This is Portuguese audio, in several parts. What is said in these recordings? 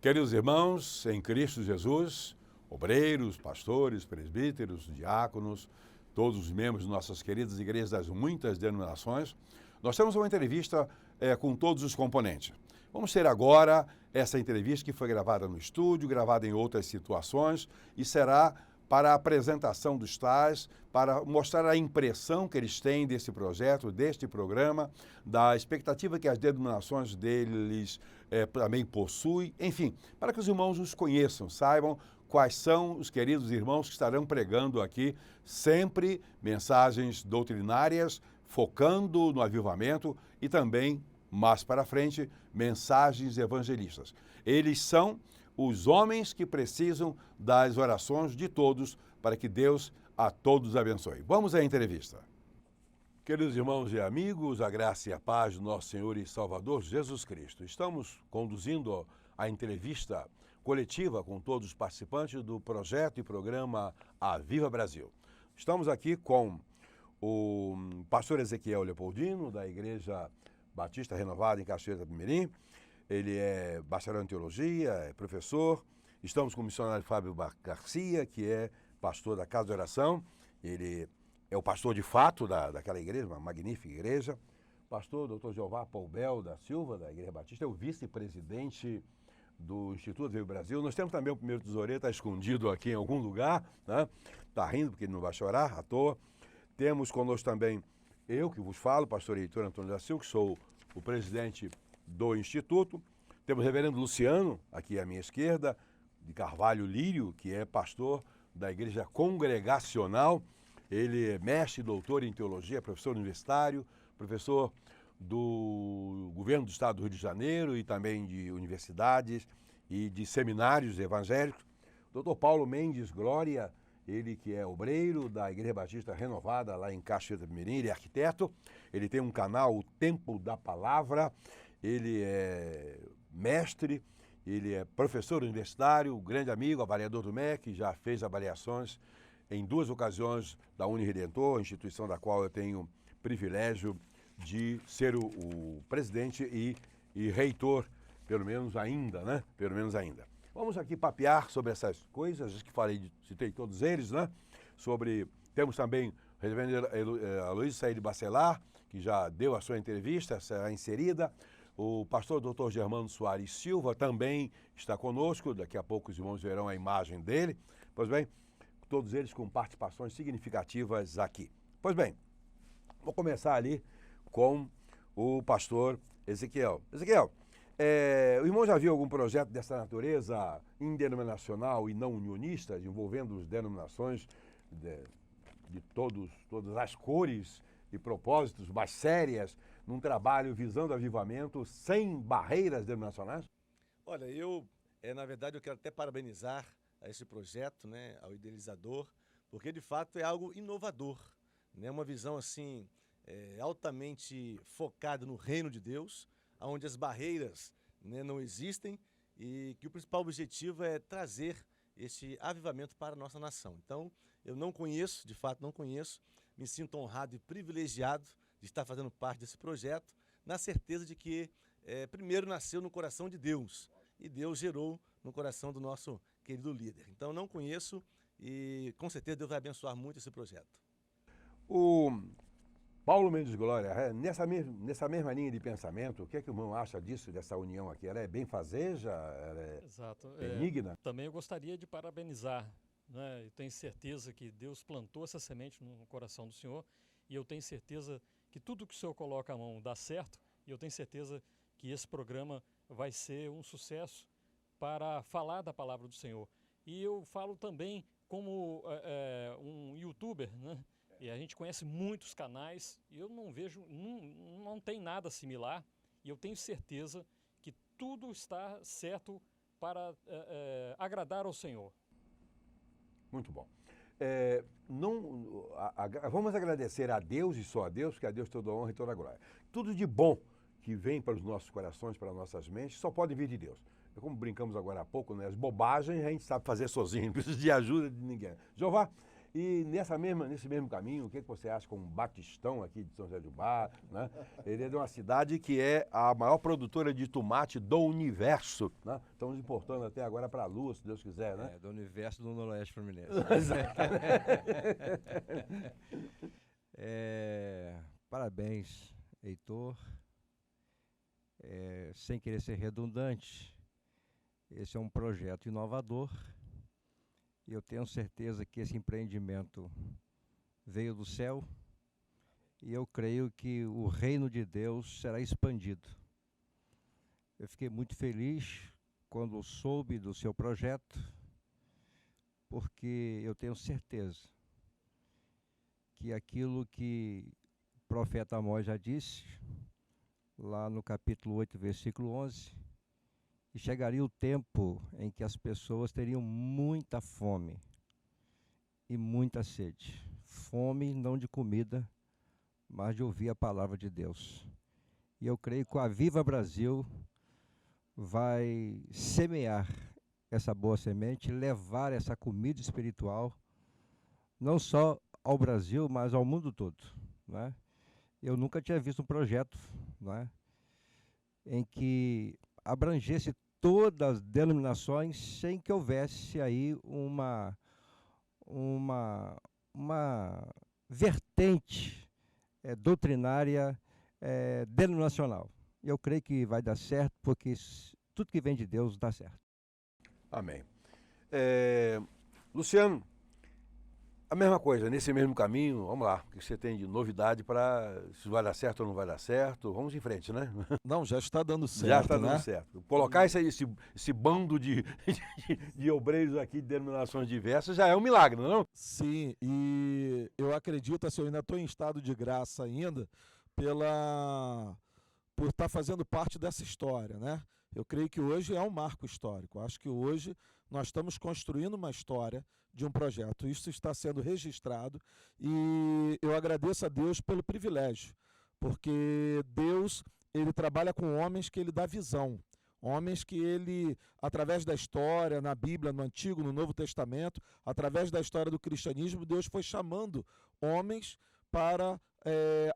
Queridos irmãos, em Cristo Jesus, obreiros, pastores, presbíteros, diáconos, todos os membros de nossas queridas igrejas das muitas denominações, nós temos uma entrevista com todos os componentes. Vamos ter agora essa entrevista que foi gravada no estúdio, gravada em outras situações e será para a apresentação dos tais, para mostrar a impressão que eles têm desse projeto, deste programa, da expectativa que as denominações deles também possuem, enfim, para que os irmãos os conheçam, saibam quais são os queridos irmãos que estarão pregando aqui sempre mensagens doutrinárias, focando no avivamento e também, mais para frente, mensagens evangelistas. Eles são os homens que precisam das orações de todos para que Deus a todos abençoe. Vamos à entrevista. Queridos irmãos e amigos, a graça e a paz do nosso Senhor e Salvador Jesus Cristo. Estamos conduzindo a entrevista coletiva com todos os participantes do projeto e programa Aviva Brasil. Estamos aqui com o pastor Ezequiel Leopoldino, da Igreja Batista Renovada em Cachoeira do Mirim. Ele é bacharel em teologia, é professor. Estamos com o missionário Fábio Garcia, que é pastor da Casa de Oração. Ele é o pastor de fato daquela igreja, uma magnífica igreja. Pastor Dr. Jeová Poubel da Silva, da Igreja Batista, é o vice-presidente do Instituto Aviva Brasil. Nós temos também o primeiro tesoureiro, está escondido aqui em algum lugar, né? Está rindo porque ele não vai chorar à toa. Temos conosco também eu, que vos falo, pastor Heitor Antônio da Silva, que sou o presidente do Instituto. Temos o reverendo Luciano, aqui à minha esquerda, de Carvalho Lírio, que é pastor da Igreja Congregacional. Ele é mestre e doutor em teologia, professor universitário, professor do governo do estado do Rio de Janeiro e também de universidades e de seminários evangélicos. Dr. Paulo Mendes Glória, ele que é obreiro da Igreja Batista Renovada lá em Cachoeira do Mirim, ele é arquiteto, ele tem um canal, o Tempo da Palavra, ele é mestre, ele é professor universitário, grande amigo, avaliador do MEC, já fez avaliações em 2 ocasiões da Uniredentor, instituição da qual eu tenho privilégio de ser o presidente e reitor, pelo menos ainda, né? Pelo menos ainda. Vamos aqui papear sobre essas coisas que citei todos eles, né? Temos também o reverendo Aloysio Saíde Bacelar, que já deu a sua entrevista, será inserida. O pastor Dr. Germano Soares Silva também está conosco, daqui a pouco os irmãos verão a imagem dele. Pois bem, todos eles com participações significativas aqui. Pois bem, vou começar ali com o pastor Ezequiel. Ezequiel, o irmão já viu algum projeto dessa natureza indenominacional e não unionista, envolvendo as denominações de todas as cores e propósitos mais sérias, num trabalho visando avivamento sem barreiras denominacionais? Olha, na verdade, eu quero até parabenizar a esse projeto, né, ao idealizador, porque de fato é algo inovador, né, uma visão assim altamente focada no reino de Deus, onde as barreiras, né, não existem e que o principal objetivo é trazer esse avivamento para a nossa nação. Então, eu não conheço, de fato não conheço, me sinto honrado e privilegiado de estar fazendo parte desse projeto, na certeza de que primeiro nasceu no coração de Deus e Deus gerou no coração do nosso querido líder. Então, não conheço e com certeza Deus vai abençoar muito esse projeto. O Paulo Mendes Glória, nessa mesma linha de pensamento, o que é que o irmão acha disso, dessa união aqui? Ela é benfazeja? Ela é Exato. benigna? Também eu gostaria de parabenizar, né? Eu tenho certeza que Deus plantou essa semente no coração do senhor e eu tenho certeza que tudo que o senhor coloca a mão dá certo e eu tenho certeza que esse programa vai ser um sucesso para falar da palavra do Senhor. E eu falo também como um youtuber, né? E a gente conhece muitos canais e eu não vejo, não tem nada similar e eu tenho certeza que tudo está certo para agradar ao Senhor. Muito bom. Vamos agradecer a Deus e só a Deus, porque a Deus toda honra e toda glória. Tudo de bom que vem para os nossos corações, para as nossas mentes, só pode vir de Deus. Como brincamos agora há pouco, né? As bobagens a gente sabe fazer sozinho, não precisa de ajuda de ninguém. Jeová, E nesse mesmo caminho, o que você acha com o Batistão aqui de São José do Bar, né? Ele é de uma cidade que é a maior produtora de tomate do universo, né? Estamos importando até agora para a Lua, se Deus quiser, né? Do universo do Noroeste Fluminense. Parabéns, Heitor. Sem querer ser redundante, esse é um projeto inovador e eu tenho certeza que esse empreendimento veio do céu e eu creio que o reino de Deus será expandido. Eu fiquei muito feliz quando soube do seu projeto, porque eu tenho certeza que aquilo que o profeta Amós já disse, lá no capítulo 8, versículo 11, que chegaria o tempo em que as pessoas teriam muita fome e muita sede. Fome não de comida, mas de ouvir a palavra de Deus. E eu creio que o Aviva Brasil vai semear essa boa semente, levar essa comida espiritual, não só ao Brasil, mas ao mundo todo, né? Eu nunca tinha visto um projeto, né, em que abrangesse todas as denominações sem que houvesse aí uma vertente doutrinária denominacional. Eu creio que vai dar certo, porque tudo que vem de Deus dá certo. Amém. Luciano, a mesma coisa, nesse mesmo caminho, vamos lá, o que você tem de novidade para se vai dar certo ou não vai dar certo? Vamos em frente, né? Não, já está dando certo. Já está dando certo. Colocar esse bando de obreiros aqui de denominações diversas já é um milagre, não? Sim, e eu acredito, assim, eu ainda estou em estado de graça ainda por estar fazendo parte dessa história, né? Eu creio que hoje é um marco histórico. Acho que hoje nós estamos construindo uma história de um projeto. Isso está sendo registrado e eu agradeço a Deus pelo privilégio, porque Deus, ele trabalha com homens que ele dá visão, homens que ele, através da história, na Bíblia, no Antigo, no Novo Testamento, através da história do cristianismo, Deus foi chamando homens para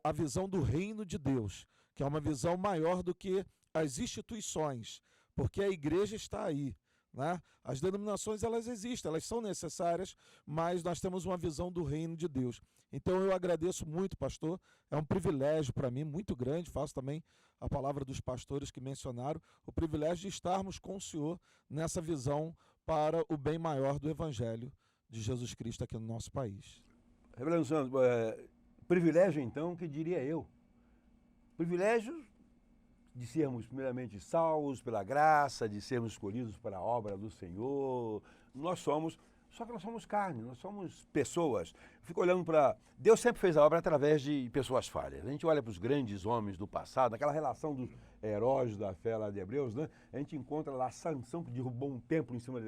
a visão do reino de Deus, que é uma visão maior do que as instituições, porque a igreja está aí, né? As denominações, elas existem, elas são necessárias, mas nós temos uma visão do reino de Deus. Então eu agradeço muito, pastor, é um privilégio para mim muito grande, faço também a palavra dos pastores que mencionaram, o privilégio de estarmos com o Senhor nessa visão para o bem maior do Evangelho de Jesus Cristo aqui no nosso país. Reverendo Santos, privilégio então, que diria eu, privilégio de sermos primeiramente salvos pela graça, de sermos escolhidos para a obra do Senhor. Só que nós somos carne, nós somos pessoas. Eu fico olhando para... Deus sempre fez a obra através de pessoas falhas. A gente olha para os grandes homens do passado, naquela relação dos heróis da fé lá de Hebreus, né? A gente encontra lá Sansão, que derrubou um templo em cima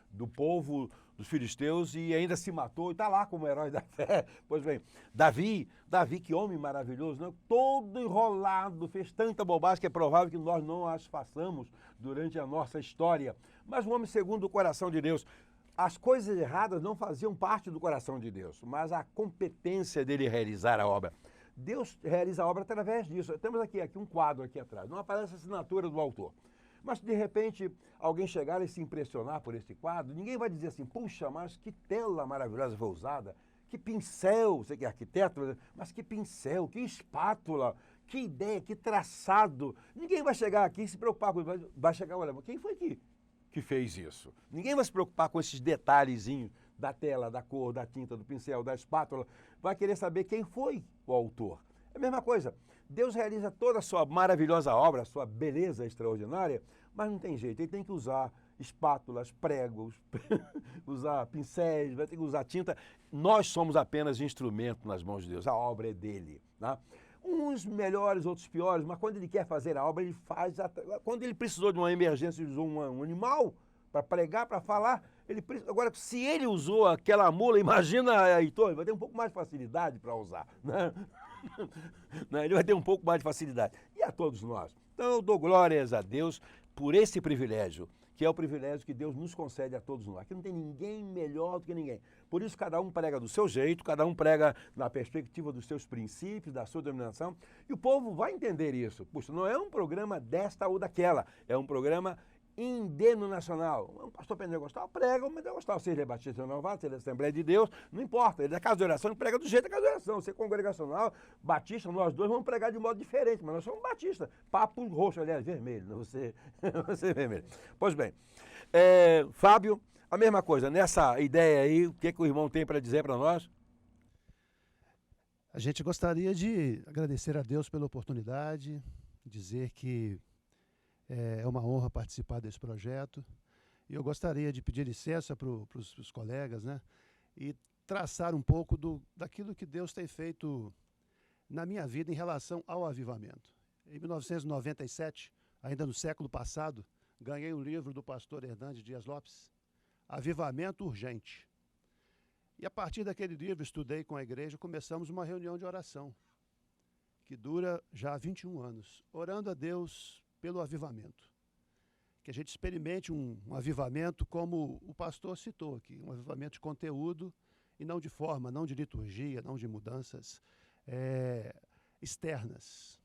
do povo, dos filisteus, e ainda se matou, e está lá como herói da fé. Pois bem, Davi, que homem maravilhoso, né? Todo enrolado, fez tanta bobagem que é provável que nós não as façamos durante a nossa história. Mas um homem segundo o coração de Deus. As coisas erradas não faziam parte do coração de Deus, mas a competência dele realizar a obra. Deus realiza a obra através disso. Temos aqui um quadro aqui atrás, não aparece a assinatura do autor. Mas, de repente, alguém chegar e se impressionar por esse quadro, ninguém vai dizer assim, puxa, mas que tela maravilhosa foi usada, que pincel, você que é arquiteto, mas que pincel, que espátula, que ideia, que traçado. Ninguém vai chegar aqui e se preocupar com isso, vai chegar, olha, quem foi que fez isso? Ninguém vai se preocupar com esses detalhezinhos da tela, da cor, da tinta, do pincel, da espátula, vai querer saber quem foi o autor. É a mesma coisa. Deus realiza toda a sua maravilhosa obra, a sua beleza extraordinária, mas não tem jeito, ele tem que usar espátulas, pregos, usar pincéis, vai ter que usar tinta. Nós somos apenas instrumento nas mãos de Deus, a obra é dele, né? Uns melhores, outros piores, mas quando ele quer fazer a obra, ele faz. Quando ele precisou de uma emergência, ele usou um animal para pregar, para falar. Agora, se ele usou aquela mula, imagina, Heitor, ele vai ter um pouco mais de facilidade para usar, né? Ele vai ter um pouco mais de facilidade. E a todos nós. Então, eu dou glórias a Deus por esse privilégio, que é o privilégio que Deus nos concede a todos nós. Aqui não tem ninguém melhor do que ninguém. Por isso, cada um prega do seu jeito, cada um prega na perspectiva dos seus princípios, da sua denominação, e o povo vai entender isso. Puxa, não é um programa desta ou daquela, é um programa indenominacional. Um pastor pentecostal prega um pentecostal, seja ele é batista renovado, seja ele é Assembleia de Deus, não importa. Ele é casa de oração, ele prega do jeito da casa de oração. Você é congregacional, batista, nós dois vamos pregar de modo diferente, mas nós somos batistas. Papo roxo, aliás, vermelho, não você é vermelho. Pois bem, Fábio, a mesma coisa, nessa ideia aí, o que o irmão tem para dizer para nós? A gente gostaria de agradecer a Deus pela oportunidade, dizer que é uma honra participar desse projeto. E eu gostaria de pedir licença para os colegas, né, e traçar um pouco daquilo que Deus tem feito na minha vida em relação ao avivamento. Em 1997, ainda no século passado, ganhei um livro do pastor Hernandes Dias Lopes, Avivamento Urgente. E a partir daquele livro, estudei com a igreja, começamos uma reunião de oração, que dura já há 21 anos, orando a Deus pelo avivamento. Que a gente experimente um avivamento como o pastor citou aqui, um avivamento de conteúdo e não de forma, não de liturgia, não de mudanças externas.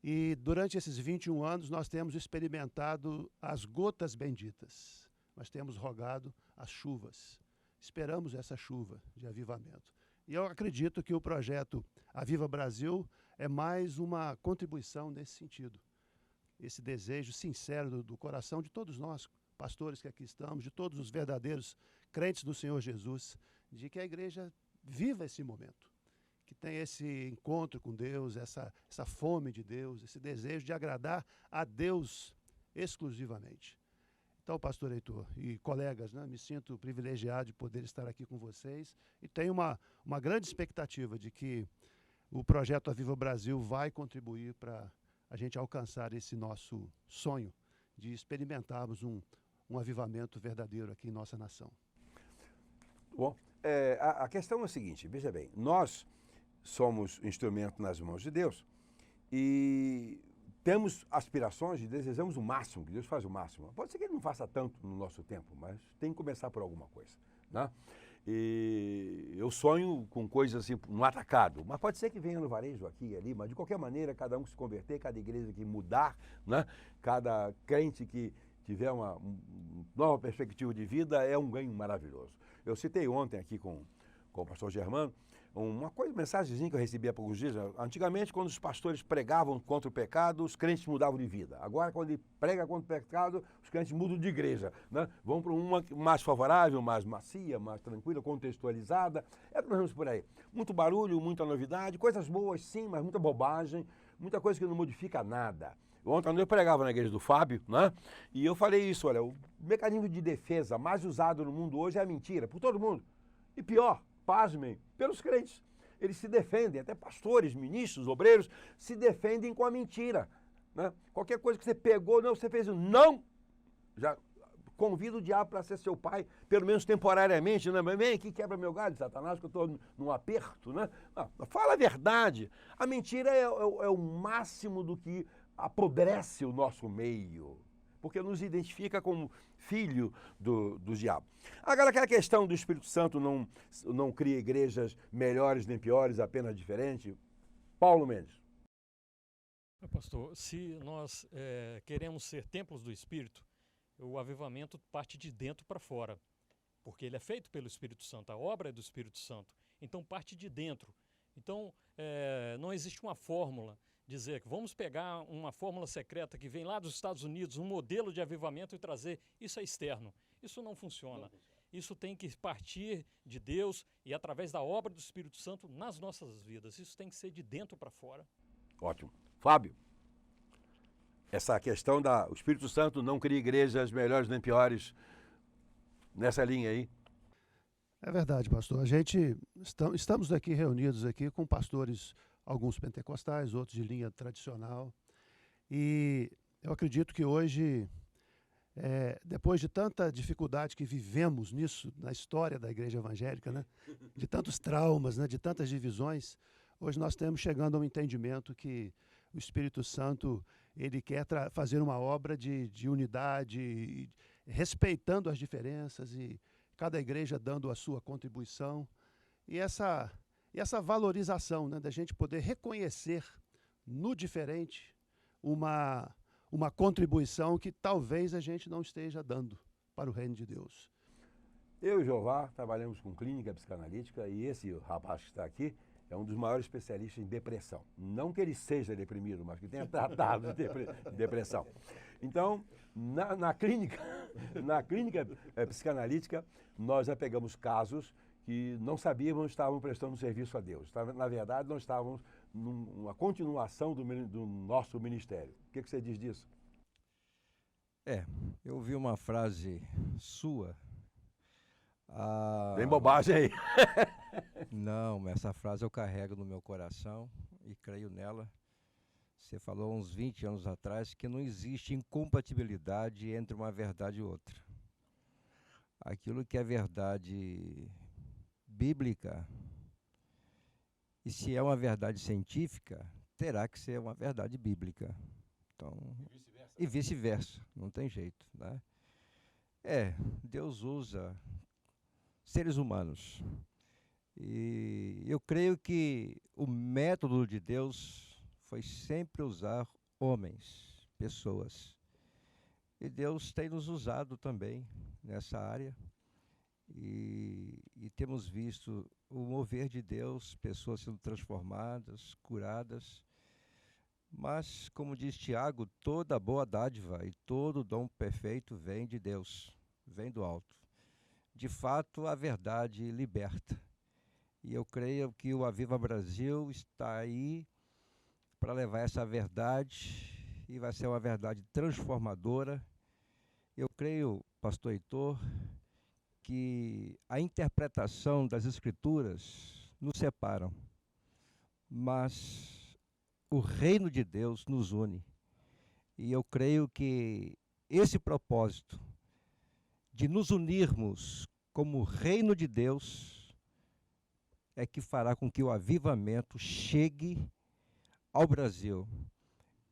E durante esses 21 anos nós temos experimentado as gotas benditas, nós temos rogado as chuvas, esperamos essa chuva de avivamento. E eu acredito que o projeto Aviva Brasil é mais uma contribuição nesse sentido. Esse desejo sincero do coração de todos nós, pastores que aqui estamos, de todos os verdadeiros crentes do Senhor Jesus, de que a igreja viva esse momento, que tenha esse encontro com Deus, essa fome de Deus, esse desejo de agradar a Deus exclusivamente. Então, pastor Heitor e colegas, né, me sinto privilegiado de poder estar aqui com vocês e tenho uma grande expectativa de que o projeto Aviva Brasil vai contribuir para a gente alcançar esse nosso sonho de experimentarmos um avivamento verdadeiro aqui em nossa nação. Bom, a questão é a seguinte, veja bem, nós somos instrumento nas mãos de Deus e temos aspirações e desejamos o máximo, que Deus faz o máximo. Pode ser que Ele não faça tanto no nosso tempo, mas tem que começar por alguma coisa, né? E eu sonho com coisas assim, no atacado, mas pode ser que venha no varejo aqui e ali, mas de qualquer maneira, cada um se converter, cada igreja que mudar, né? Cada crente que tiver uma nova perspectiva de vida é um ganho maravilhoso. Eu citei ontem aqui com o pastor Germano, uma mensagenzinha que eu recebi há poucos dias. Antigamente, quando os pastores pregavam contra o pecado, os crentes mudavam de vida. Agora, quando ele prega contra o pecado, os crentes mudam de igreja, né? Vão para uma mais favorável, mais macia, mais tranquila, contextualizada. É o que nós vamos por aí. Muito barulho, muita novidade, coisas boas sim, mas muita bobagem, muita coisa que não modifica nada. Ontem eu pregava na igreja do Fábio, né? E eu falei isso, olha, o mecanismo de defesa mais usado no mundo hoje é a mentira, por todo mundo. E pior, pasmem, pelos crentes. Eles se defendem, até pastores, ministros, obreiros, se defendem com a mentira, né? Qualquer coisa que você pegou, não, você fez não, já convida o diabo para ser seu pai, pelo menos temporariamente, né? Vem aqui, quebra meu galho, Satanás, que eu estou num aperto, né? Não, fala a verdade. A mentira é o máximo do que apodrece o nosso meio, porque nos identifica como filho do diabo. Agora, aquela questão do Espírito Santo não cria igrejas melhores nem piores, apenas diferentes. Paulo Mendes. Pastor, se nós queremos ser templos do Espírito, o avivamento parte de dentro para fora, porque ele é feito pelo Espírito Santo, a obra é do Espírito Santo, então parte de dentro. Então, não existe uma fórmula, dizer que vamos pegar uma fórmula secreta que vem lá dos Estados Unidos, um modelo de avivamento e trazer, isso é externo. Isso não funciona. Isso tem que partir de Deus e através da obra do Espírito Santo nas nossas vidas. Isso tem que ser de dentro para fora. Ótimo. Fábio, essa questão o Espírito Santo não cria igrejas melhores nem piores, nessa linha aí. É verdade, pastor. Estamos aqui reunidos aqui com pastores, alguns pentecostais, outros de linha tradicional. E eu acredito que hoje, depois de tanta dificuldade que vivemos nisso, na história da igreja evangélica, né? De tantos traumas, né? De tantas divisões, hoje nós estamos chegando a um entendimento que o Espírito Santo, ele quer fazer uma obra de unidade, respeitando as diferenças e cada igreja dando a sua contribuição. E essa valorização, né, da gente poder reconhecer no diferente uma contribuição que talvez a gente não esteja dando para o reino de Deus. Eu e Jeová trabalhamos com clínica psicanalítica e esse rapaz que está aqui é um dos maiores especialistas em depressão. Não que ele seja deprimido, mas que tenha tratado de depressão. Então, na clínica psicanalítica, nós já pegamos casos que não sabíamos estavam prestando serviço a Deus. Na verdade, nós estávamos numa continuação do nosso ministério. O que você diz disso? Eu ouvi uma frase sua. Tem bobagem aí. Não, essa frase eu carrego no meu coração e creio nela. Você falou uns 20 anos atrás que não existe incompatibilidade entre uma verdade e outra. Aquilo que é verdade bíblica, e se é uma verdade científica, terá que ser uma verdade bíblica. Então, e vice-versa, não tem jeito, né? Deus usa seres humanos. E eu creio que o método de Deus foi sempre usar homens, pessoas. E Deus tem nos usado também nessa área. E temos visto o mover de Deus, pessoas sendo transformadas, curadas. Mas, como diz Tiago, toda boa dádiva e todo dom perfeito vem de Deus, vem do alto. De fato, a verdade liberta. E eu creio que o Aviva Brasil está aí para levar essa verdade e vai ser uma verdade transformadora. Eu creio, pastor Heitor, que a interpretação das Escrituras nos separam, mas o reino de Deus nos une. E eu creio que esse propósito de nos unirmos como reino de Deus é que fará com que o avivamento chegue ao Brasil.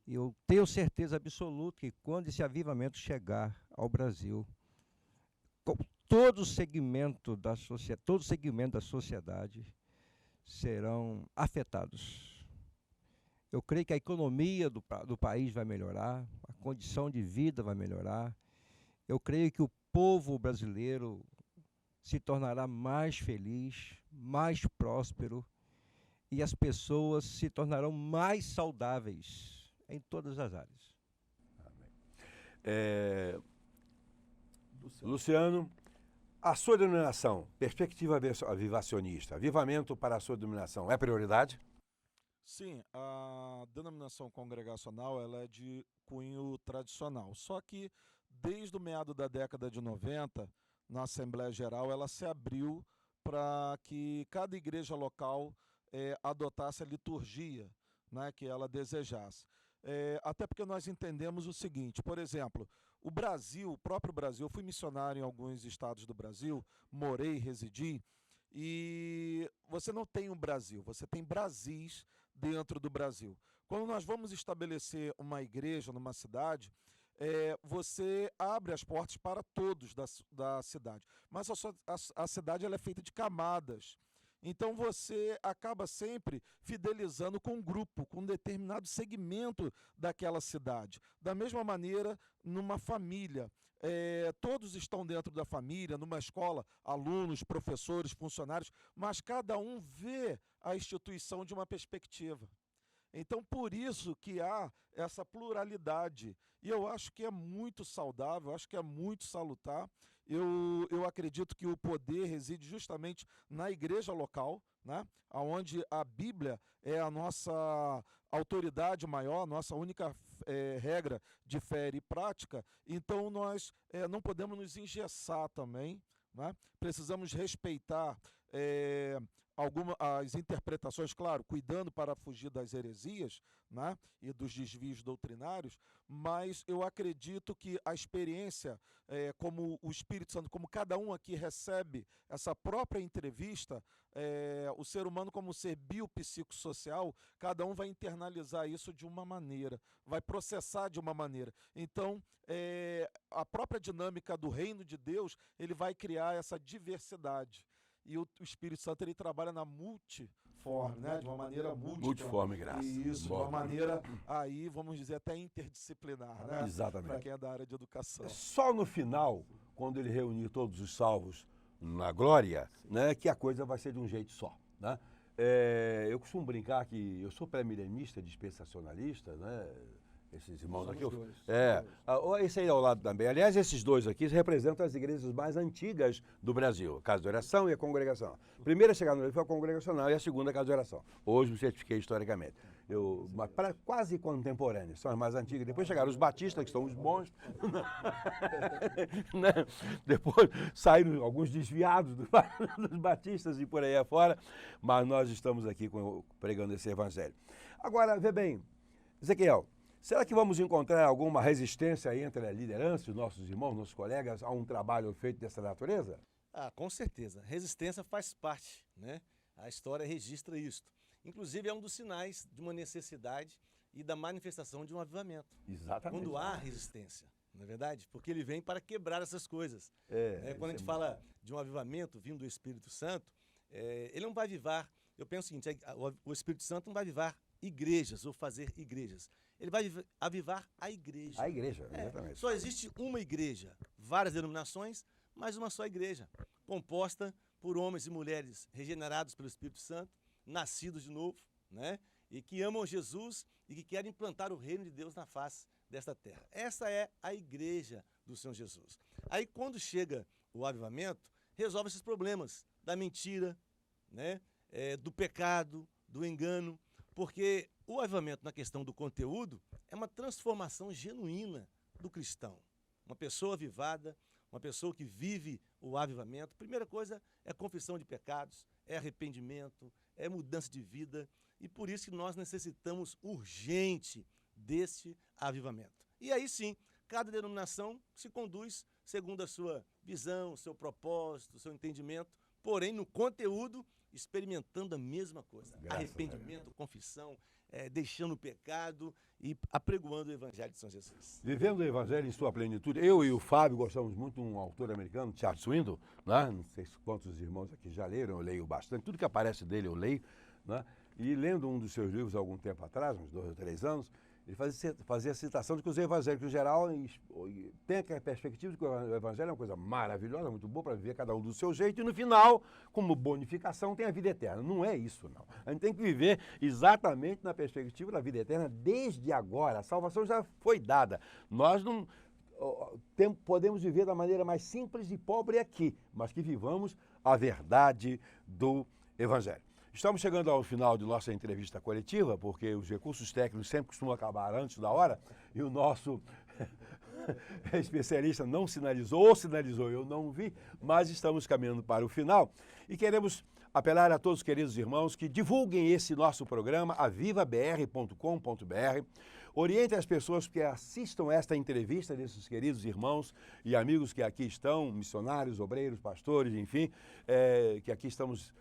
E eu tenho certeza absoluta que quando esse avivamento chegar ao Brasil, todo segmento da sociedade serão afetados. Eu creio que a economia do país vai melhorar, a condição de vida vai melhorar. Eu creio que o povo brasileiro se tornará mais feliz, mais próspero, e as pessoas se tornarão mais saudáveis em todas as áreas. Amém. Luciano, a sua denominação, perspectiva avivacionista, avivamento para a sua denominação, é prioridade? Sim, a denominação congregacional ela é de cunho tradicional, só que desde o meado da década de 90, na Assembleia Geral, ela se abriu para que cada igreja local adotasse a liturgia, né, que ela desejasse. Até porque nós entendemos o seguinte, por exemplo, o Brasil, o próprio Brasil, eu fui missionário em alguns estados do Brasil, morei, residi, e você não tem um Brasil, você tem Brasis dentro do Brasil. Quando nós vamos estabelecer uma igreja numa cidade, você abre as portas para todos da cidade, mas a cidade ela é feita de camadas. Então você acaba sempre fidelizando com um grupo, com um determinado segmento daquela cidade. Da mesma maneira, numa família, todos estão dentro da família, numa escola, alunos, professores, funcionários, mas cada um vê a instituição de uma perspectiva. Então, por isso que há essa pluralidade. E eu acho que é muito saudável, acho que é muito salutar. Eu acredito que o poder reside justamente na igreja local, né? Onde a Bíblia é a nossa autoridade maior, a nossa única regra de fé e prática. Então, nós não podemos nos engessar também, né? Precisamos respeitar as interpretações, claro, cuidando para fugir das heresias, né, e dos desvios doutrinários, mas eu acredito que a experiência, como o Espírito Santo, como cada um aqui recebe essa própria entrevista, o ser humano como ser biopsicossocial, cada um vai internalizar isso de uma maneira, vai processar de uma maneira. Então, a própria dinâmica do reino de Deus, ele vai criar essa diversidade. E o Espírito Santo, ele trabalha na multiforme, né? De uma maneira multiforme, graça. Isso, de uma maneira, aí, vamos dizer, até interdisciplinar, né? Exatamente. Para quem é da área de educação. Só no final, quando ele reunir todos os salvos na glória, né, que a coisa vai ser de um jeito só, né? Eu costumo brincar que eu sou pré-milenista, dispensacionalista, né? Esses irmãos aqui. Esse aí ao lado também. Aliás, esses dois aqui representam as igrejas mais antigas do Brasil. A Casa de Oração e a Congregação. A primeira a chegar no Brasil foi a Congregacional e a segunda a Casa de Oração. Hoje me certifiquei historicamente. Quase contemporâneos, são as mais antigas. Depois chegaram os batistas, que são os bons. Né? Depois saíram alguns desviados dos batistas e por aí afora. Mas nós estamos aqui pregando esse evangelho. Agora, vê bem, Ezequiel, será que vamos encontrar alguma resistência entre a liderança, os nossos irmãos, nossos colegas, a um trabalho feito dessa natureza? Com certeza. Resistência faz parte, né? A história registra isso. Inclusive, é um dos sinais de uma necessidade e da manifestação de um avivamento. Exatamente. Quando há resistência, não é verdade? Porque ele vem para quebrar essas coisas. Quando a gente fala de um avivamento vindo do Espírito Santo, ele não vai avivar. Eu penso o seguinte, o Espírito Santo não vai avivar igrejas ou fazer igrejas. Ele vai avivar a igreja. A igreja, exatamente. Só existe uma igreja, várias denominações, mas uma só igreja, composta por homens e mulheres regenerados pelo Espírito Santo, nascidos de novo, né? E que amam Jesus e que querem implantar o reino de Deus na face desta terra. Essa é a igreja do Senhor Jesus. Aí, quando chega o avivamento, resolve esses problemas da mentira, né? Do pecado, do engano, porque o avivamento na questão do conteúdo é uma transformação genuína do cristão. Uma pessoa avivada, uma pessoa que vive o avivamento. Primeira coisa é confissão de pecados, é arrependimento, é mudança de vida. E por isso que nós necessitamos urgente desse avivamento. E aí sim, cada denominação se conduz segundo a sua visão, seu propósito, seu entendimento, porém no conteúdo experimentando a mesma coisa. Arrependimento, confissão, deixando o pecado e apregoando o Evangelho de São Jesus. Vivendo o Evangelho em sua plenitude. Eu e o Fábio gostamos muito de um autor americano, Charles Swindoll, né? Não sei quantos irmãos aqui já leram, eu leio bastante. Tudo que aparece dele eu leio, né? E lendo um dos seus livros há algum tempo atrás, uns 2 ou 3 anos, ele fazia a citação de que os evangélicos em geral têm a perspectiva de que o evangelho é uma coisa maravilhosa, muito boa para viver cada um do seu jeito, e no final, como bonificação, tem a vida eterna. Não é isso, não. A gente tem que viver exatamente na perspectiva da vida eterna desde agora. A salvação já foi dada. Nós não podemos viver da maneira mais simples e pobre aqui, mas que vivamos a verdade do evangelho. Estamos chegando ao final de nossa entrevista coletiva, porque os recursos técnicos sempre costumam acabar antes da hora, e o nosso especialista não sinalizou, ou sinalizou, eu não vi, mas estamos caminhando para o final. E queremos apelar a todos os queridos irmãos que divulguem esse nosso programa, avivabr.com.br, orientem as pessoas que assistam esta entrevista desses queridos irmãos e amigos que aqui estão, missionários, obreiros, pastores, enfim, que aqui estamos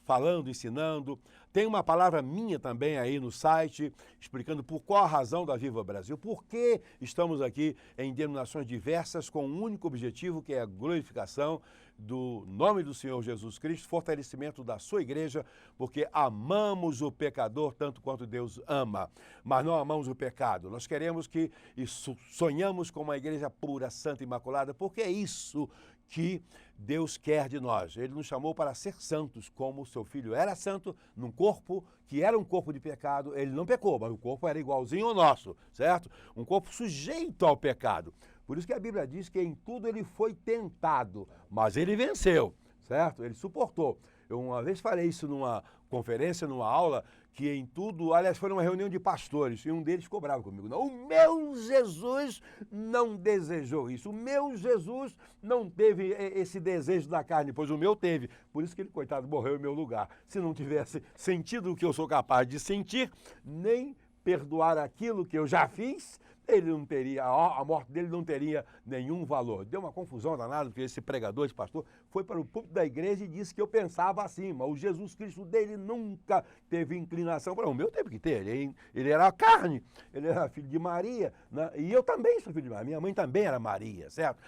falando, ensinando. Tem uma palavra minha também aí no site, explicando por qual a razão da Viva Brasil, por que estamos aqui em denominações diversas com um único objetivo, que é a glorificação do nome do Senhor Jesus Cristo, fortalecimento da sua igreja, porque amamos o pecador tanto quanto Deus ama, mas não amamos o pecado. Nós queremos e sonhamos com uma igreja pura, santa e imaculada, porque é isso que Deus quer de nós. Ele nos chamou para ser santos, como o seu filho era santo, num corpo que era um corpo de pecado. Ele não pecou, mas o corpo era igualzinho ao nosso, certo? Um corpo sujeito ao pecado. Por isso que a Bíblia diz que em tudo ele foi tentado, mas ele venceu, certo? Ele suportou. Eu uma vez falei isso numa conferência, numa aula, que em tudo, aliás, foi numa reunião de pastores, e um deles ficou bravo comigo. Não, o meu Jesus não desejou isso, o meu Jesus não teve esse desejo da carne, pois o meu teve. Por isso que ele, coitado, morreu em meu lugar. Se não tivesse sentido o que eu sou capaz de sentir, nem perdoar aquilo que eu já fiz, ele não teria, a morte dele não teria nenhum valor. Deu uma confusão danada, porque esse pregador, esse pastor, foi para o púlpito da igreja e disse que eu pensava assim, mas o Jesus Cristo dele nunca teve inclinação para o meu, teve que ter. Ele era carne, ele era filho de Maria, né? E eu também sou filho de Maria, minha mãe também era Maria, certo?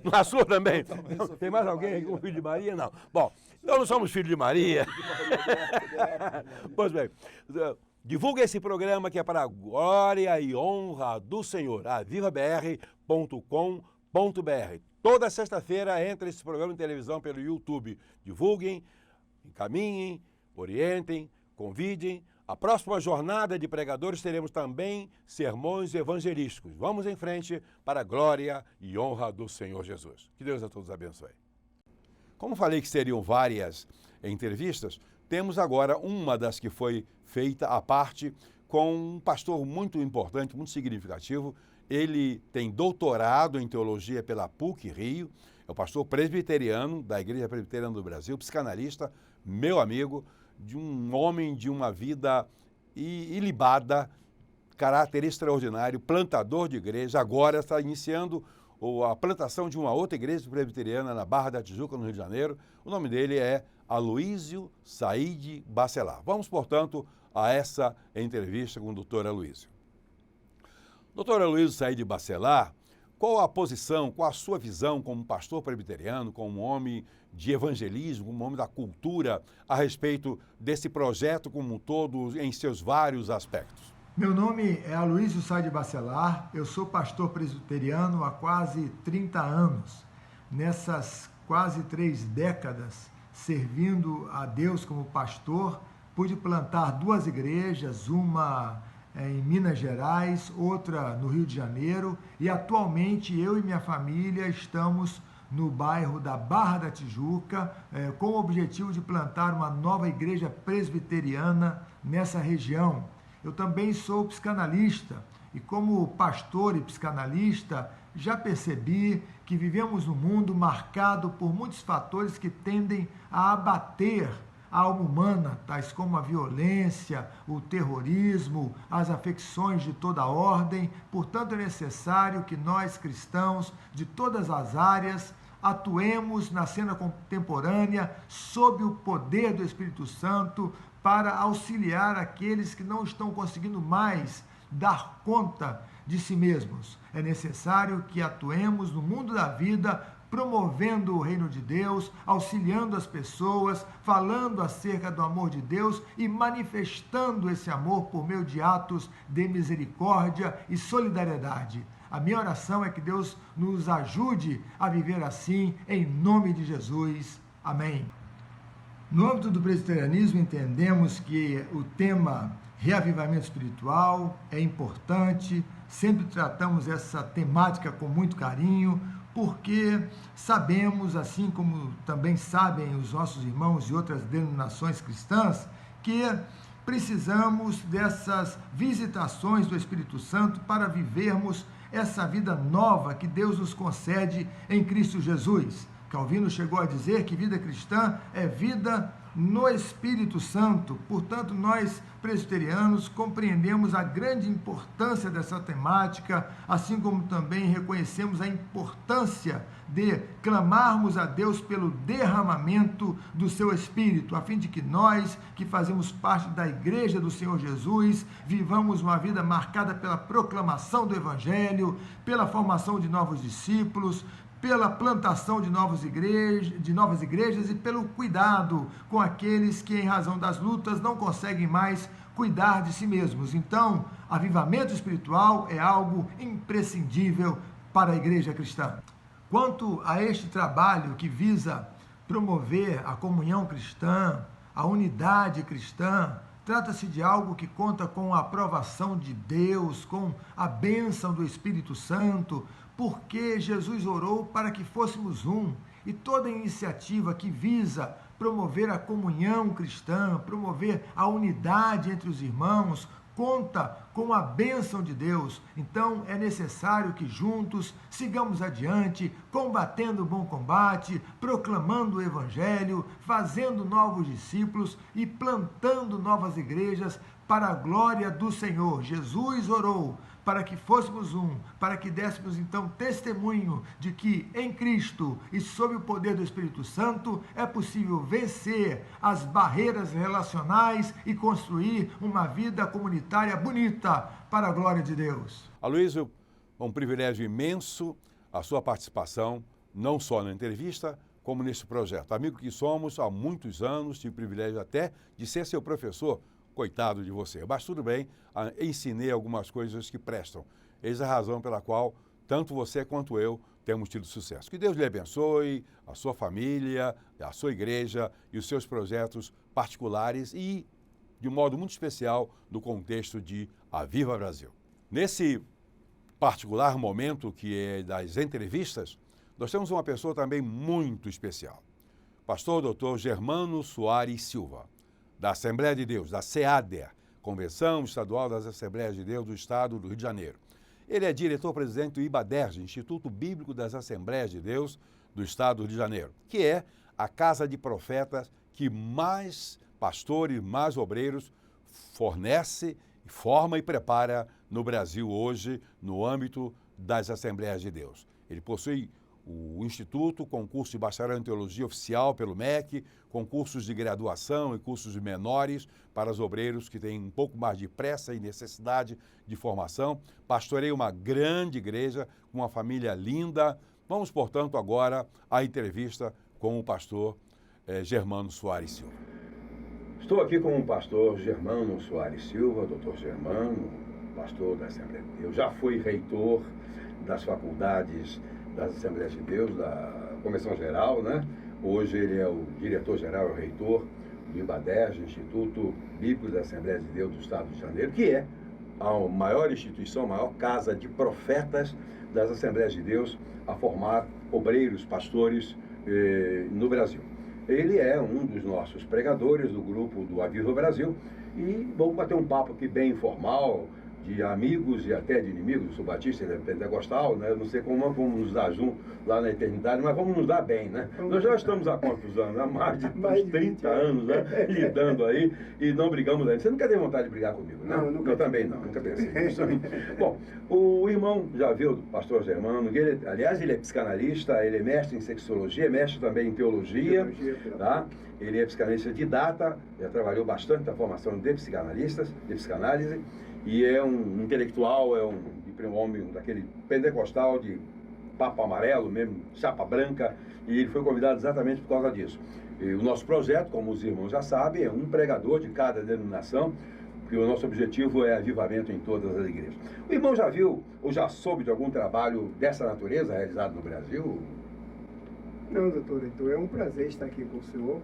Não, a sua também? Não, tem mais alguém aí com filho de Maria? Não. Bom, então não somos filhos de Maria. Pois bem, divulga esse programa que é para a glória e honra do Senhor, avivabr.com.br. Toda sexta-feira entra esse programa em televisão pelo YouTube. Divulguem, encaminhem, orientem, convidem. A próxima jornada de pregadores teremos também sermões evangelísticos. Vamos em frente para a glória e honra do Senhor Jesus. Que Deus a todos abençoe. Como falei que seriam várias entrevistas, temos agora uma das que foi feita à parte com um pastor muito importante, muito significativo. Ele tem doutorado em teologia pela PUC-Rio, é o pastor presbiteriano da Igreja Presbiteriana do Brasil, psicanalista, meu amigo, de um homem de uma vida ilibada, caráter extraordinário, plantador de igreja, agora está iniciando a plantação de uma outra igreja presbiteriana na Barra da Tijuca, no Rio de Janeiro. O nome dele é Aloísio Saíde Bacelar. Vamos, portanto, a essa entrevista com o doutor Aloísio. Doutor Aloísio Saíde Bacelar, qual a posição, qual a sua visão como pastor presbiteriano, como homem de evangelismo, como homem da cultura, a respeito desse projeto como um todo, em seus vários aspectos? Meu nome é Aloísio Saíde Bacelar, eu sou pastor presbiteriano há quase 30 anos. Nessas quase 3 décadas, servindo a Deus como pastor, pude plantar 2 igrejas, uma em Minas Gerais, outra no Rio de Janeiro, e atualmente eu e minha família estamos no bairro da Barra da Tijuca, com o objetivo de plantar uma nova igreja presbiteriana nessa região. Eu também sou psicanalista e, como pastor e psicanalista, já percebi que vivemos num mundo marcado por muitos fatores que tendem a abater a alma humana, tais como a violência, o terrorismo, as afecções de toda ordem. Portanto, é necessário que nós, cristãos, de todas as áreas, atuemos na cena contemporânea sob o poder do Espírito Santo para auxiliar aqueles que não estão conseguindo mais dar conta de si mesmos. É necessário que atuemos no mundo da vida, promovendo o reino de Deus, auxiliando as pessoas, falando acerca do amor de Deus e manifestando esse amor por meio de atos de misericórdia e solidariedade. A minha oração é que Deus nos ajude a viver assim, em nome de Jesus. Amém. No âmbito do presbiterianismo, entendemos que o tema reavivamento espiritual é importante, sempre tratamos essa temática com muito carinho, porque sabemos, assim como também sabem os nossos irmãos de outras denominações cristãs, que precisamos dessas visitações do Espírito Santo para vivermos essa vida nova que Deus nos concede em Cristo Jesus. Calvino chegou a dizer que vida cristã é vida no Espírito Santo. Portanto, nós presbiterianos compreendemos a grande importância dessa temática, assim como também reconhecemos a importância de clamarmos a Deus pelo derramamento do seu Espírito, a fim de que nós, que fazemos parte da Igreja do Senhor Jesus, vivamos uma vida marcada pela proclamação do Evangelho, pela formação de novos discípulos, pela plantação de novas igrejas e pelo cuidado com aqueles que, em razão das lutas, não conseguem mais cuidar de si mesmos. Então, avivamento espiritual é algo imprescindível para a igreja cristã. Quanto a este trabalho que visa promover a comunhão cristã, a unidade cristã, trata-se de algo que conta com a aprovação de Deus, com a bênção do Espírito Santo, porque Jesus orou para que fôssemos um, e toda iniciativa que visa promover a comunhão cristã, promover a unidade entre os irmãos, conta com a bênção de Deus. Então é necessário que juntos sigamos adiante, combatendo o bom combate, proclamando o Evangelho, fazendo novos discípulos e plantando novas igrejas para a glória do Senhor. Jesus orou para que fôssemos um, para que dessemos então testemunho de que em Cristo e sob o poder do Espírito Santo é possível vencer as barreiras relacionais e construir uma vida comunitária bonita para a glória de Deus. Aloysio, é um privilégio imenso a sua participação, não só na entrevista, como nesse projeto. Amigo que somos há muitos anos, tive o privilégio até de ser seu professor. Coitado de você, mas tudo bem, ensinei algumas coisas que prestam. Eis a razão pela qual tanto você quanto eu temos tido sucesso. Que Deus lhe abençoe, a sua família, a sua igreja e os seus projetos particulares e, de um modo muito especial, no contexto de Aviva Brasil. Nesse particular momento que é das entrevistas, nós temos uma pessoa também muito especial. Pastor Dr. Germano Soares Silva, da Assembleia de Deus, da SEADER, Convenção Estadual das Assembleias de Deus do Estado do Rio de Janeiro. Ele é diretor-presidente do IBADERJ, Instituto Bíblico das Assembleias de Deus do Estado do Rio de Janeiro, que é a casa de profetas que mais pastores, mais obreiros fornece, forma e prepara no Brasil hoje, no âmbito das Assembleias de Deus. Ele possui o Instituto, concurso de bacharel em teologia oficial pelo MEC, concursos de graduação e cursos de menores para os obreiros que têm um pouco mais de pressa e necessidade de formação. Pastorei uma grande igreja com uma família linda. Vamos, portanto, agora à entrevista com o pastor Germano Soares Silva. Estou aqui com o pastor Germano Soares Silva, doutor Germano, pastor da Assembleia de Deus. Já fui reitor das faculdades das Assembleias de Deus, da Convenção Geral, né? Hoje ele é o diretor-geral, é o reitor do IBADERJ, Instituto Bíblico das Assembleias de Deus do Estado de Janeiro, que é a maior instituição, a maior casa de profetas das Assembleias de Deus a formar obreiros, pastores no Brasil. Ele é um dos nossos pregadores do grupo do Aviva Brasil e vamos bater um papo aqui bem informal, de amigos e até de inimigos. Eu sou batista, ele é pentecostal, né? Eu não sei como vamos nos dar junto lá na eternidade, mas vamos nos dar bem, né? Nós já estamos há quantos anos? Há mais de uns 30 anos, né? Lidando aí e não brigamos ainda. Você nunca teve vontade de brigar comigo, né? Não, eu também não, nunca pensei nisso. Bom, o irmão já viu do pastor Germano, ele, aliás, ele é psicanalista, ele é mestre em sexologia, mestre também em teologia, tá? Ele é psicanalista didata, já trabalhou bastante na formação de psicanalistas, de psicanálise, e é um intelectual, é um homem daquele pentecostal de papo amarelo mesmo, chapa branca, e ele foi convidado exatamente por causa disso. E o nosso projeto, como os irmãos já sabem, é um pregador de cada denominação, porque o nosso objetivo é avivamento em todas as igrejas. O irmão já viu ou já soube de algum trabalho dessa natureza realizado no Brasil? Não, doutor, então é um prazer estar aqui com o senhor,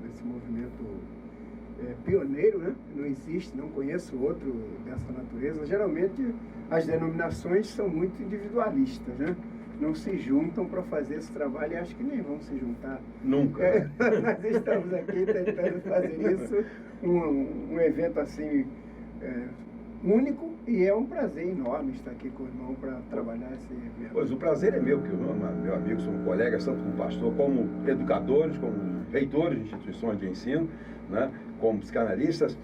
nesse movimento pioneiro, né? Não existe, não conheço outro dessa natureza. Geralmente as denominações são muito individualistas, né? Não se juntam para fazer esse trabalho e acho que nem vão se juntar. Nunca. Nós estamos aqui tentando fazer isso, um evento assim único, e é um prazer enorme estar aqui com o irmão para trabalhar esse evento. Pois o prazer é meu, que meu amigo, somos colegas, tanto como pastor, como educadores, como reitores de instituições de ensino, né, como psicanalistas.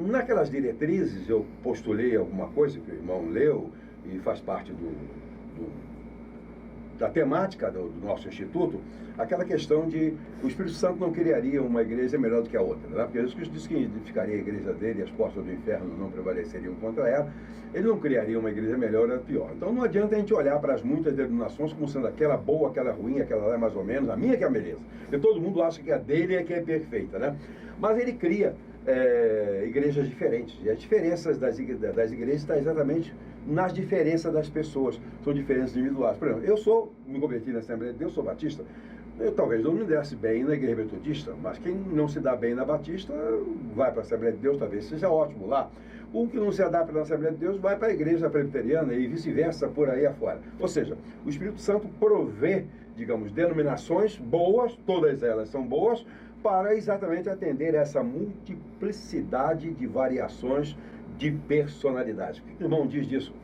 Naquelas diretrizes eu postulei alguma coisa que o irmão leu e faz parte da temática do nosso instituto, aquela questão de o Espírito Santo não criaria uma igreja melhor do que a outra, né? Porque Jesus disse que edificaria a igreja dele e as portas do inferno não prevaleceriam contra ela. Ele não criaria uma igreja melhor ou pior. Então não adianta a gente olhar para as muitas denominações como sendo aquela boa, aquela ruim, aquela lá é mais ou menos, a minha que é a beleza. Porque todo mundo acha que a dele é que é perfeita, né? Mas ele cria igrejas diferentes. E as diferenças das igrejas estão exatamente nas diferenças das pessoas. São diferenças individuais. Por exemplo, me converti na Assembleia de Deus, sou batista. Eu talvez não me desse bem na igreja metodista, mas quem não se dá bem na batista vai para a Assembleia de Deus, talvez seja ótimo lá. O que não se adapta na Assembleia de Deus vai para a igreja presbiteriana e vice-versa por aí afora. Ou seja, o Espírito Santo provê, digamos, denominações boas, todas elas são boas, para exatamente atender essa multiplicidade de variações de personalidades. O que o irmão diz disso?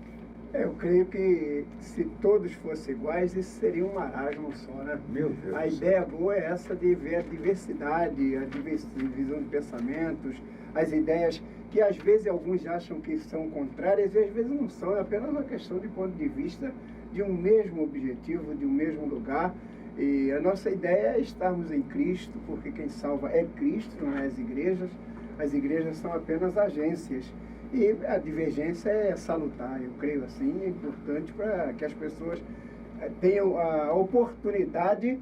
Eu creio que se todos fossem iguais, isso seria um marasmo só, né? Meu Deus. A ideia boa é essa de ver a diversidade, a divisão de pensamentos, as ideias que às vezes alguns acham que são contrárias e às vezes não são, é apenas uma questão de ponto de vista de um mesmo objetivo, de um mesmo lugar. E a nossa ideia é estarmos em Cristo, porque quem salva é Cristo, não é as igrejas. As igrejas são apenas agências. E a divergência é salutar, eu creio assim, é importante para que as pessoas tenham a oportunidade,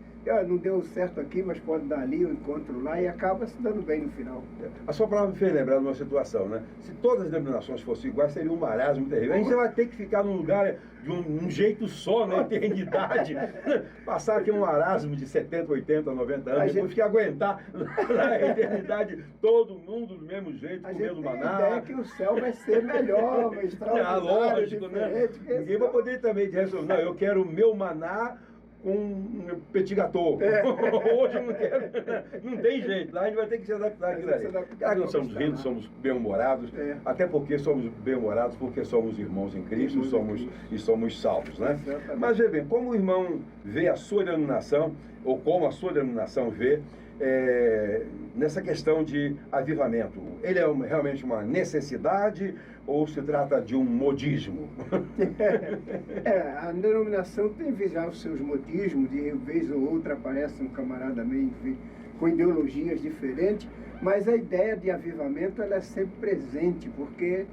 não deu certo aqui, mas pode dar ali, eu encontro lá, e acaba se dando bem no final. A sua palavra me fez lembrar de uma situação, né? Se todas as denominações fossem iguais, seria um marasmo terrível. A gente vai ter que ficar num lugar de um jeito só, na eternidade. Passar aqui um marasmo de 70, 80, 90 anos, depois que aguentar na eternidade todo mundo do mesmo jeito, comendo maná. A ideia é que o céu vai ser melhor, vai extraordinário, lógico, né? Ninguém vai poder também resolver, não, eu quero o meu maná com um petit gâteau. Hoje eu não quero. Não tem jeito. Lá a gente vai ter que se adaptar àquilo ali. Claro que nós somos lindos, somos bem-humorados, até porque somos bem-humorados, porque somos irmãos em Cristo e somos salvos, né? Mas veja bem, como o irmão vê a sua denominação, ou como a sua denominação vê, nessa questão de avivamento, ele é realmente uma necessidade ou se trata de um modismo? A denominação tem já os seus modismos, de vez ou outra aparece um camarada meio com ideologias diferentes, mas a ideia de avivamento ela é sempre presente, porque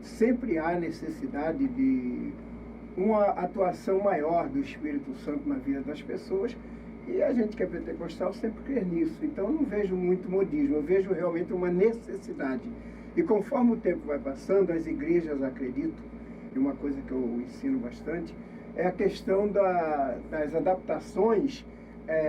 sempre há necessidade de uma atuação maior do Espírito Santo na vida das pessoas. E a gente que é pentecostal sempre crê nisso. Então eu não vejo muito modismo, eu vejo realmente uma necessidade. E conforme o tempo vai passando, as igrejas acreditam, e uma coisa que eu ensino bastante, é a questão das adaptações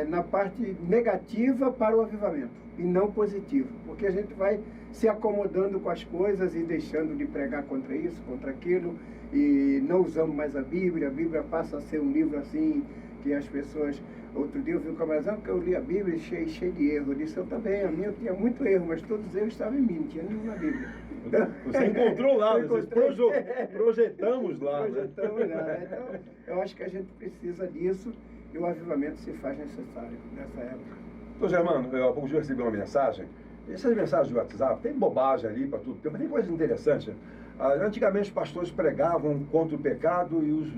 na parte negativa para o avivamento, e não positiva. Porque a gente vai se acomodando com as coisas e deixando de pregar contra isso, contra aquilo, e não usamos mais a Bíblia passa a ser um livro assim, que as pessoas... Outro dia eu vi um camarada que eu li a Bíblia cheio de erro. Eu disse, eu também, a minha eu tinha muito erro, mas todos os erros estavam em mim, não tinha nenhum na Bíblia. Você encontrou lá, projetamos lá. Projetamos lá, né? Então, eu acho que a gente precisa disso e o avivamento se faz necessário nessa época. Então, Germano, eu há pouco dia recebi uma mensagem. Essas mensagens de WhatsApp, tem bobagem ali para tudo, mas tem coisas interessantes. Antigamente os pastores pregavam contra o pecado e os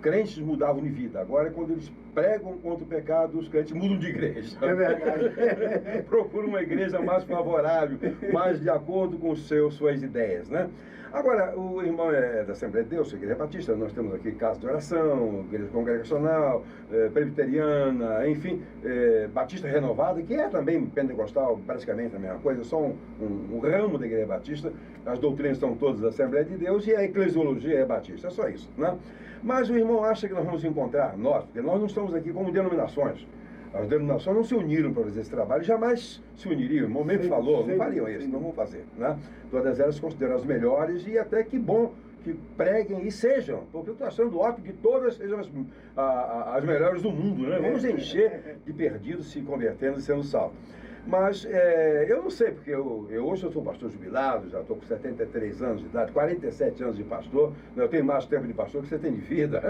crentes mudavam de vida. Agora, quando eles pregam contra o pecado, os crentes mudam de igreja. É verdade. Procuram uma igreja mais favorável, mais de acordo com suas ideias, né? Agora, o irmão é da Assembleia de Deus, Igreja Batista, nós temos aqui casa de oração, igreja congregacional, presbiteriana, enfim, Batista Renovada, que é também pentecostal, praticamente a mesma coisa, só um ramo da Igreja Batista. As doutrinas são todas da Assembleia de Deus e a eclesiologia é batista, é só isso, né? Mas o irmão acha que nós vamos encontrar, porque nós não estamos aqui como denominações. As denominações não se uniram para fazer esse trabalho, jamais se uniriam. O irmão mesmo falou, não fariam isso, não vão fazer, né? Todas elas se consideram as melhores e até que bom que preguem e sejam, porque eu estou achando ótimo que todas sejam as melhores do mundo, né? Vamos encher de perdidos se convertendo e sendo salvos. Mas eu não sei, porque hoje eu sou pastor jubilado, já estou com 73 anos de idade, 47 anos de pastor, eu tenho mais tempo de pastor que você tem de vida.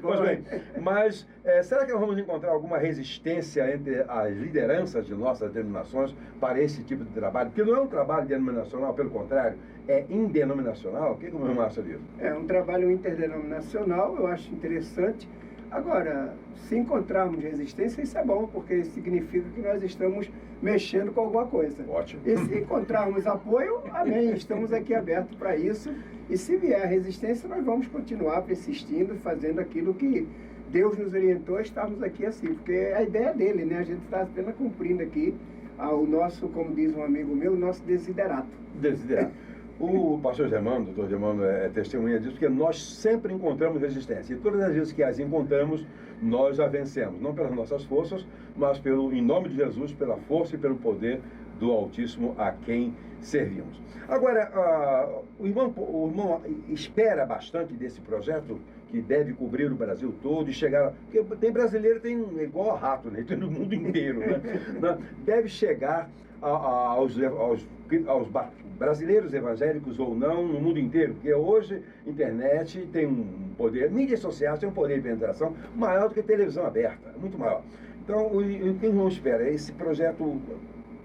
Pois bem, mas será que nós vamos encontrar alguma resistência entre as lideranças de nossas denominações para esse tipo de trabalho? Porque não é um trabalho denominacional, pelo contrário, é indenominacional. O que o meu irmão acha disso? É um trabalho interdenominacional, eu acho interessante. Agora, se encontrarmos resistência, isso é bom, porque significa que nós estamos mexendo com alguma coisa. Ótimo. E se encontrarmos apoio, amém, estamos aqui abertos para isso. E se vier resistência, nós vamos continuar persistindo, fazendo aquilo que Deus nos orientou a estarmos aqui assim, porque é a ideia dele, né? A gente está apenas cumprindo aqui o nosso, como diz um amigo meu, o nosso desiderato. Desiderato. O pastor Germano, o doutor Germano é testemunha disso, porque nós sempre encontramos resistência. E todas as vezes que as encontramos, nós a vencemos. Não pelas nossas forças, mas em nome de Jesus, pela força e pelo poder do Altíssimo a quem servimos. Agora, o irmão espera bastante desse projeto, que deve cobrir o Brasil todo e chegar... Porque tem brasileiro, tem igual a rato, né? Tem no mundo inteiro, né? Deve chegar aos brasileiros evangélicos ou não, no mundo inteiro, porque hoje internet tem um poder, mídias sociais tem um poder de penetração maior do que televisão aberta, muito maior. Então, o que o irmão espera? Esse projeto, o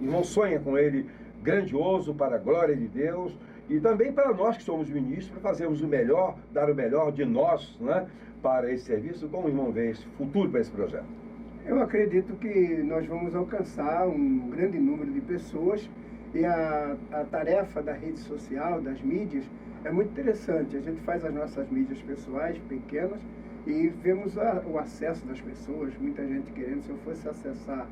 irmão sonha com ele, grandioso, para a glória de Deus, e também para nós que somos ministros, para fazermos o melhor, dar o melhor de nós, né, para esse serviço. Como o irmão vê esse futuro para esse projeto? Eu acredito que nós vamos alcançar um grande número de pessoas, e a tarefa da rede social, das mídias, é muito interessante. A gente faz as nossas mídias pessoais, pequenas, e vemos o acesso das pessoas, muita gente querendo. Se eu fosse acessar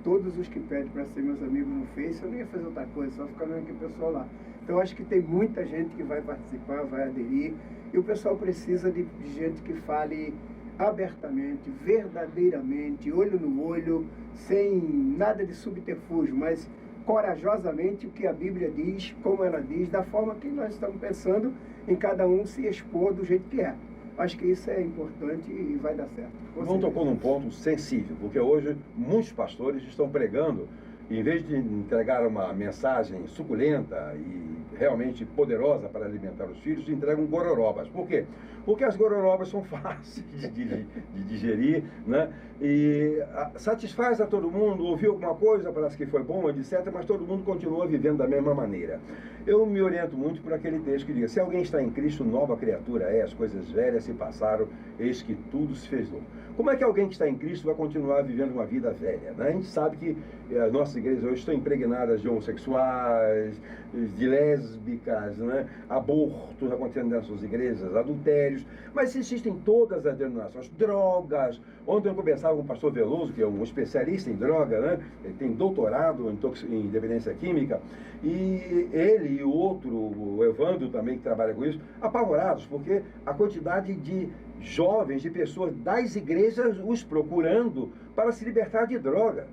todos os que pedem para ser meus amigos no Face, eu não ia fazer outra coisa, só ficar vendo aqui o pessoal lá. Então, eu acho que tem muita gente que vai participar, vai aderir, e o pessoal precisa de gente que fale abertamente, verdadeiramente, olho no olho, sem nada de subterfúgio, mas corajosamente o que a Bíblia diz, como ela diz, da forma que nós estamos pensando em cada um se expor do jeito que é. Acho que isso é importante e vai dar certo. Não tocou num ponto sensível, porque hoje muitos pastores estão pregando, e em vez de entregar uma mensagem suculenta e realmente poderosa para alimentar os filhos, entregam gororobas. Por quê? Porque as gororobas são fáceis de digerir, né? E satisfaz a todo mundo, ouviu alguma coisa, parece que foi bom, etc., mas todo mundo continua vivendo da mesma maneira. Eu me oriento muito por aquele texto que diz: se alguém está em Cristo, nova criatura é, as coisas velhas se passaram, eis que tudo se fez novo. Como é que alguém que está em Cristo vai continuar vivendo uma vida velha, né? A gente sabe que as nossas igrejas hoje estão impregnadas de homossexuais, de lésbicas, né? Abortos acontecendo nas suas igrejas, adultérios, mas existem todas as denominações, drogas. Ontem eu conversava com o pastor Veloso, que é um especialista em droga, né? Ele tem doutorado em dependência química, e ele e o outro, o Evandro também, que trabalha com isso, apavorados, porque a quantidade de jovens, de pessoas das igrejas os procurando para se libertar de droga.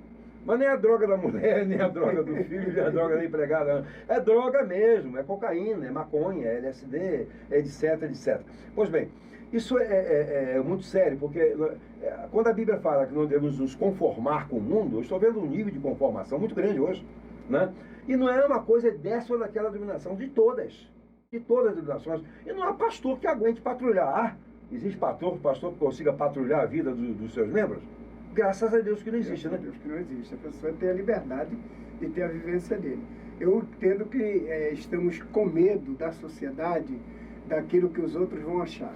Mas nem a droga da mulher, nem a droga do filho, nem a droga da empregada. É droga mesmo, é cocaína, é maconha, é LSD, etc, etc. Pois bem, isso é muito sério, porque quando a Bíblia fala que não devemos nos conformar com o mundo, eu estou vendo um nível de conformação muito grande hoje, né? E não é uma coisa dessa ou daquela dominação, de todas as dominações. E não há pastor que aguente patrulhar. Existe pastor que consiga patrulhar a vida dos seus membros? Graças a Deus que não existe, né? Deus que não existe. A pessoa tem a liberdade de ter a vivência dele. Eu entendo que estamos com medo da sociedade, daquilo que os outros vão achar.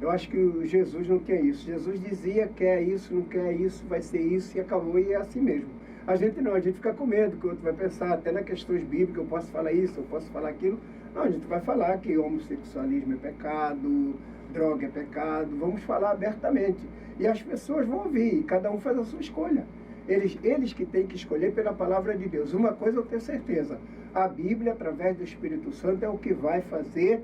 Eu acho que Jesus não quer isso. Jesus dizia: quer isso, não quer isso, vai ser isso, e acabou, e é assim mesmo. A gente não, a gente fica com medo que o outro vai pensar, até nas questões bíblicas, eu posso falar isso, eu posso falar aquilo. Não, a gente vai falar que homossexualismo é pecado, droga é pecado, vamos falar abertamente. E as pessoas vão ouvir, e cada um faz a sua escolha. Eles que têm que escolher pela palavra de Deus. Uma coisa eu tenho certeza: a Bíblia, através do Espírito Santo, é o que vai fazer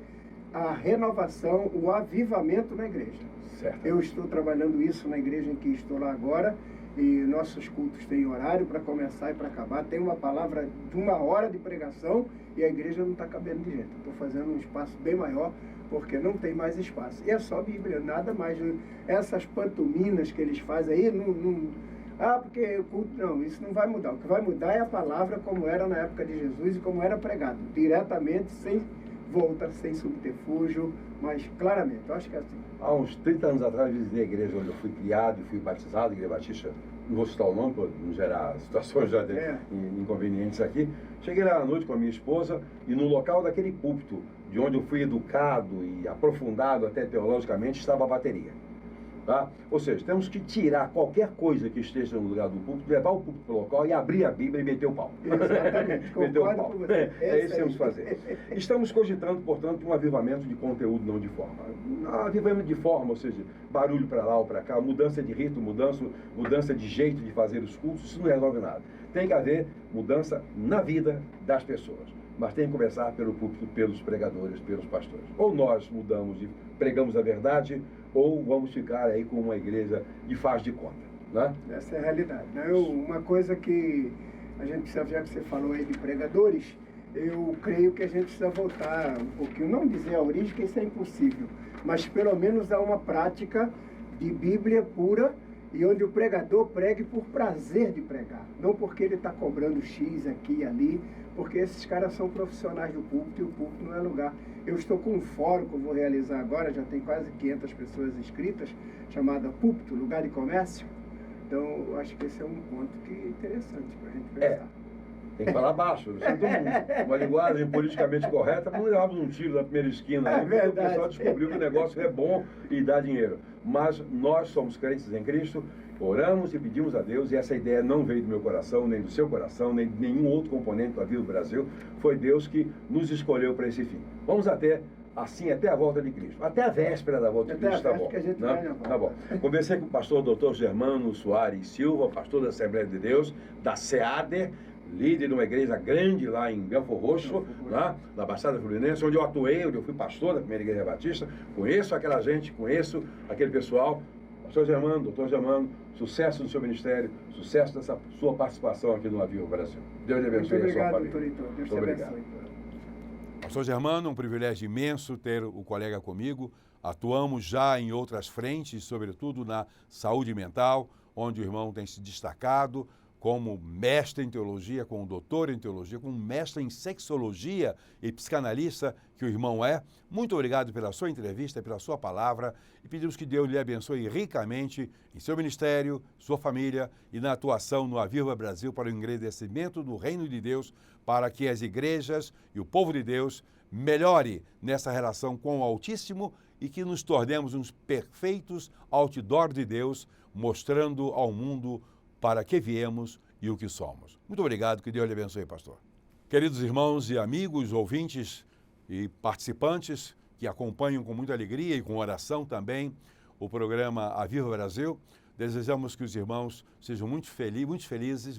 a renovação, o avivamento na igreja. Certo. Eu estou trabalhando isso na igreja em que estou lá agora, e nossos cultos têm horário para começar e para acabar. Tem uma palavra de 1 hora de pregação e a igreja não está cabendo de jeito. Estou fazendo um espaço bem maior, porque não tem mais espaço. E é só Bíblia, nada mais. Essas pantominas que eles fazem aí, porque o culto, não, isso não vai mudar. O que vai mudar é a palavra como era na época de Jesus e como era pregado, diretamente, sem volta, sem subterfúgio, mas claramente. Eu acho que é assim. Há uns 30 anos atrás, visitei a igreja onde eu fui criado e fui batizado, a Igreja Batista, não vou citar o nome, para não gerar situações já inconvenientes aqui. Cheguei lá à noite com a minha esposa e no local daquele púlpito, de onde eu fui educado e aprofundado até teologicamente, estava a bateria. Tá? Ou seja, temos que tirar qualquer coisa que esteja no lugar do púlpito, levar o púlpito para o local e abrir a Bíblia e meter o pau. Exatamente, meter o pau. com você. É isso que temos que fazer. Estamos cogitando, portanto, um avivamento de conteúdo, não de forma. Avivamento de forma, ou seja, barulho para lá ou para cá, mudança de ritmo, mudança de jeito de fazer os cultos, isso não resolve nada. Tem que haver mudança na vida das pessoas. Mas tem que começar pelo púlpito, pelos pregadores, pelos pastores. Ou nós mudamos e pregamos a verdade, ou vamos ficar aí com uma igreja de faz de conta, né? Essa é a realidade, né? Uma coisa que a gente precisa, já que você falou aí de pregadores, eu creio que a gente precisa voltar um pouquinho, não dizer a origem, que isso é impossível, mas pelo menos a uma prática de Bíblia pura, e onde o pregador pregue por prazer de pregar, não porque ele está cobrando X aqui e ali, porque esses caras são profissionais do púlpito e o púlpito não é lugar. Eu estou com um fórum que eu vou realizar agora, já tem quase 500 pessoas inscritas, chamada Púlpito, Lugar de Comércio. Então, eu acho que esse é um ponto que é interessante para a gente pensar. Tem que falar baixo, uma linguagem politicamente correta, não levávamos um tiro na primeira esquina, porque o pessoal descobriu que o negócio é bom e dá dinheiro. Mas nós somos crentes em Cristo, oramos e pedimos a Deus, e essa ideia não veio do meu coração, nem do seu coração, nem de nenhum outro componente da vida do Brasil, foi Deus que nos escolheu para esse fim. Vamos até a volta de Cristo, até a véspera da volta de Cristo, tá bom. Tá bom. Conversei com o pastor Dr. Germano Soares Silva, pastor da Assembleia de Deus, da SEADER, líder de uma igreja grande lá em Belford Roxo, lá, na Baixada Fluminense, onde eu atuei, onde eu fui pastor da primeira igreja batista, conheço aquela gente, conheço aquele pessoal. Pastor Germano, doutor Germano, sucesso no seu ministério, sucesso dessa sua participação aqui no Aviva Brasil. Deus lhe abençoe a sua família. Muito obrigado. Pastor Germano, um privilégio imenso ter o colega comigo. Atuamos já em outras frentes, sobretudo na saúde mental, onde o irmão tem se destacado como mestre em teologia, como doutor em teologia, como mestre em sexologia e psicanalista que o irmão é. Muito obrigado pela sua entrevista, pela sua palavra, e pedimos que Deus lhe abençoe ricamente em seu ministério, sua família e na atuação no Aviva Brasil para o engrandecimento do reino de Deus, para que as igrejas e o povo de Deus melhore nessa relação com o Altíssimo e que nos tornemos uns perfeitos outdoor de Deus, mostrando ao mundo para que viemos e o que somos. Muito obrigado, que Deus lhe abençoe, pastor. Queridos irmãos e amigos, ouvintes e participantes que acompanham com muita alegria e com oração também o programa Aviva Brasil, desejamos que os irmãos sejam muito felizes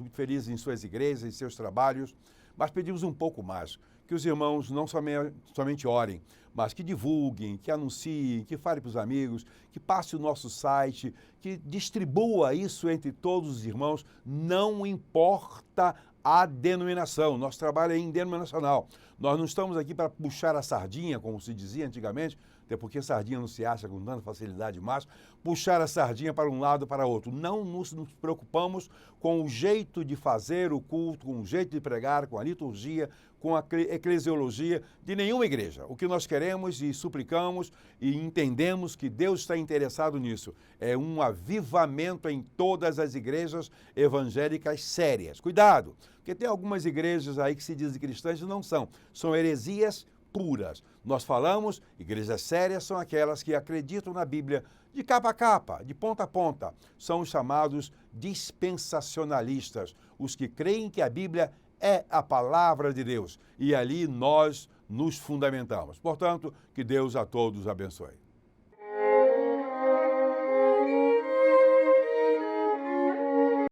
em suas igrejas, em seus trabalhos, mas pedimos um pouco mais, que os irmãos não somente orem, mas que divulguem, que anunciem, que falem para os amigos, que passe o nosso site, que distribua isso entre todos os irmãos, não importa a denominação, nosso trabalho é indenominacional. Nós não estamos aqui para puxar a sardinha, como se dizia antigamente, até porque sardinha não se acha com tanta facilidade mais, puxar a sardinha para um lado ou para outro. Não nos preocupamos com o jeito de fazer o culto, com o jeito de pregar, com a liturgia, com a eclesiologia de nenhuma igreja. O que nós queremos e suplicamos e entendemos que Deus está interessado nisso é um avivamento em todas as igrejas evangélicas sérias. Cuidado, porque tem algumas igrejas aí que se dizem cristãs e não são. São heresias puras. Nós falamos, igrejas sérias são aquelas que acreditam na Bíblia de capa a capa, de ponta a ponta. São os chamados dispensacionalistas, os que creem que a Bíblia é a palavra de Deus. E ali nós nos fundamentamos. Portanto, que Deus a todos abençoe.